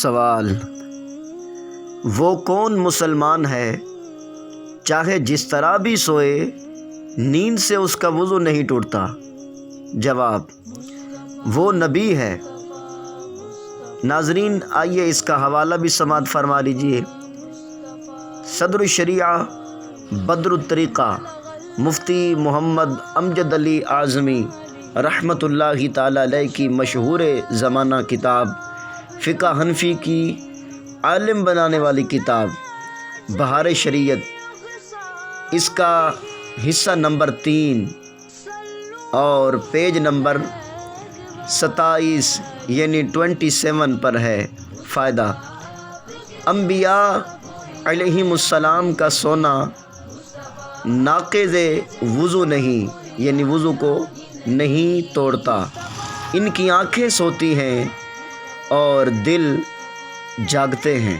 سوال: وہ کون مسلمان ہے چاہے جس طرح بھی سوئے نیند سے اس کا وضو نہیں ٹوٹتا؟ جواب: وہ نبی ہے۔ ناظرین، آئیے اس کا حوالہ بھی سماعت فرما لیجیے۔ صدر الشریعہ بدر الطریقہ مفتی محمد امجد علی اعظمی رحمۃ اللہ تعالی علیہ کی مشہور زمانہ کتاب فقہ حنفی کی عالم بنانے والی کتاب بہار شریعت، اس کا حصہ نمبر 3 اور پیج نمبر 27 یعنی 27 پر ہے۔ فائدہ: انبیاء علیہم السلام کا سونا ناقض وضو نہیں، یعنی وضو کو نہیں توڑتا۔ ان کی آنکھیں سوتی ہیں اور دل جاگتے ہیں۔